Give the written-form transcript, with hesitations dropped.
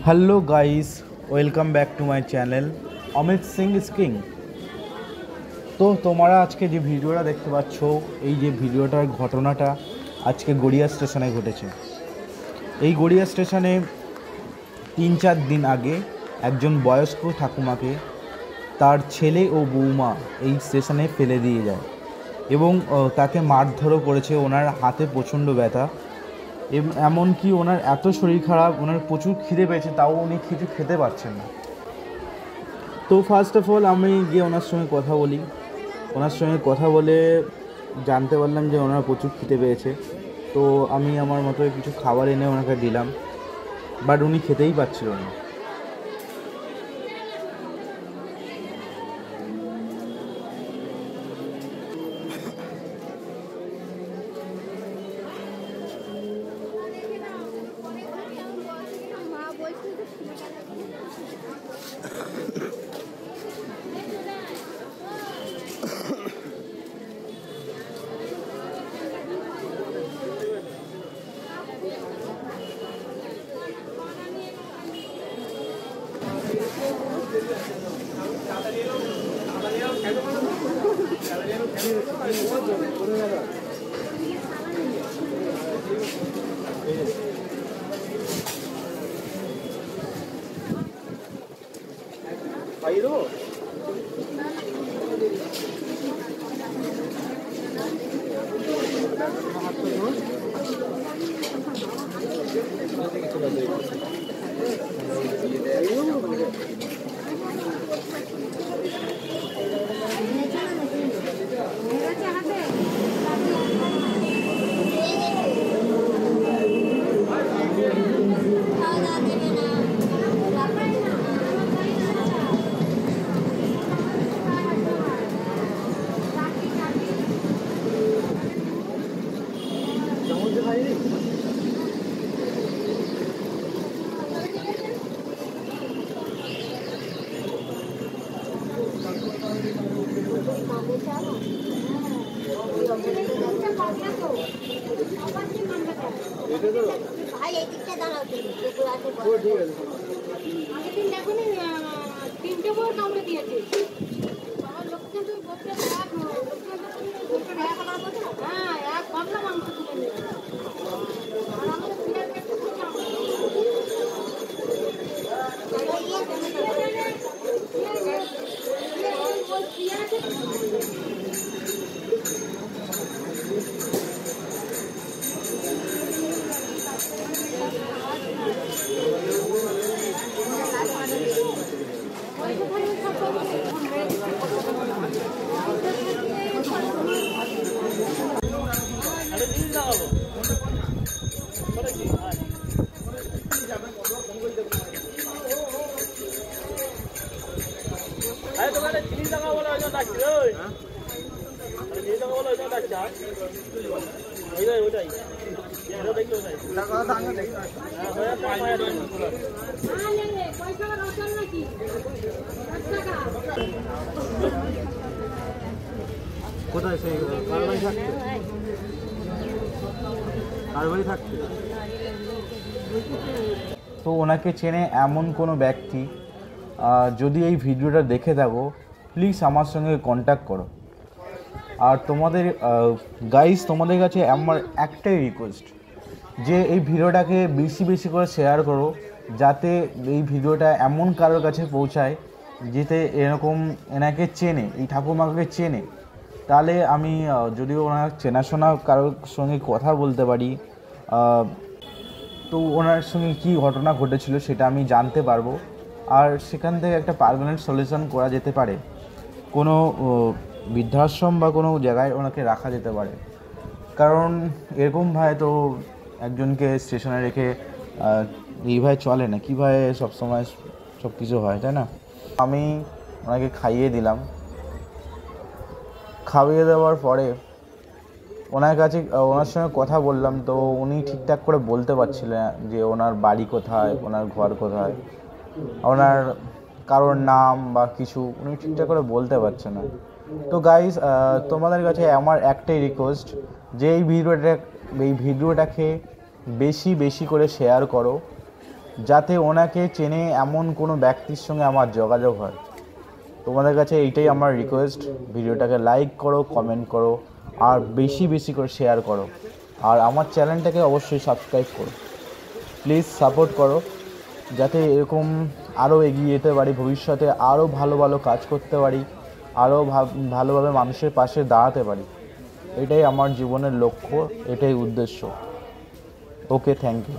Hello guys, welcome back to my channel Amit Singh is king. তো তোমরা আজকে যে ভিডিওটা দেখতে পাচ্ছ, এই যে ভিডিওটার ঘটনাটা আজকে গড়িয়া স্টেশনে ঘটেছে। এই গড়িয়া স্টেশনে 3-4 দিন আগে একজন বয়স্ক ঠাকুমাকে তার ছেলে ও বৌমা এই স্টেশনে ফেলে দিয়ে যায় এবং তাকে মারধরও করেছে। ওনার হাতে প্রচণ্ড ব্যথা, এমনকি ওনার এত শরীর খারাপ, ওনার প্রচুর খিদে পেয়েছে, তাও উনি কিছু খেতে পারছেন না। তো ফার্স্ট অফ অল আমি গিয়ে ওনার সঙ্গে কথা বলি। ওনার সঙ্গে কথা বলে জানতে পারলাম যে ওনার প্রচুর খিদে পেয়েছে। তো আমি আমার মতো কিছু খাবার এনে ওনাকে দিলাম, বাট উনি খেতেই পারছিল না। কোথায় সেই কার বাড়ি থাকতে? কার বাড়ি থাকতে? তো ওনাকে চেনে এমন কোনো ব্যক্তি যদি এই ভিডিওটা দেখে থাকো, প্লিজ আমার সঙ্গে কন্ট্যাক্ট করো। আর তোমাদের গাইস, তোমাদের কাছে আমার একটাই রিকোয়েস্ট যে এই ভিডিওটাকে বেশি বেশি করে শেয়ার করো, যাতে এই ভিডিওটা এমন কারোর কাছে পৌঁছায় যেতে এরকম এনাকে চেনে, এই ঠাকুমাকে চেনে। তাহলে আমি যদিও ওনার চেনাশোনা কারোর সঙ্গে কথা বলতে পারি, তো ওনার সঙ্গে কী ঘটনা ঘটেছিল সেটা আমি জানতে পারবো, আর সেখান থেকে একটা পার্মানেন্ট সলিউশন করা যেতে পারে। কোনো বৃদ্ধাশ্রম বা কোনো জায়গায় ওনাকে রাখা যেতে পারে, কারণ এরকমভাবে তো একজনকে স্টেশনে রেখে এইভাবে চলে না, কীভাবে সবসময় সব কিছু হয়, তাই না? আমি ওনাকে খাইয়ে দিলাম। খাইয়ে দেওয়ার পরে ওনার সঙ্গে কথা বললাম। তো উনি ঠিকঠাক করে বলতে পারছিলেন যে ওনার বাড়ি কোথায়, ওনার ঘর কোথায়, ওনার কারোর নাম বা কিছু উনি ঠিকঠাক করে বলতে পারছে না। তো গাইস, তোমাদের কাছে আমার একটাই রিকোয়েস্ট যে এই ভিডিওটাকে বেশি বেশি করে শেয়ার করো, যাতে ওনাকে চেনে এমন কোনো ব্যক্তির সঙ্গে আমার যোগাযোগ হয়। তোমাদের কাছে এইটাই আমার রিকোয়েস্ট, ভিডিওটাকে লাইক করো, কমেন্ট করো, আর বেশি বেশি করে শেয়ার করো, আর আমার চ্যানেলটাকে অবশ্যই সাবস্ক্রাইব করো। প্লিজ সাপোর্ট করো, যাতে এরকম আরও এগিয়ে যেতে পারি, ভবিষ্যতে আরও ভালো ভালো কাজ করতে পারি, আরও ভালোভাবে মানুষের পাশে দাঁড়াতে পারি। এটাই আমার জীবনের লক্ষ্য, এটাই উদ্দেশ্য। ওকে, থ্যাংক ইউ।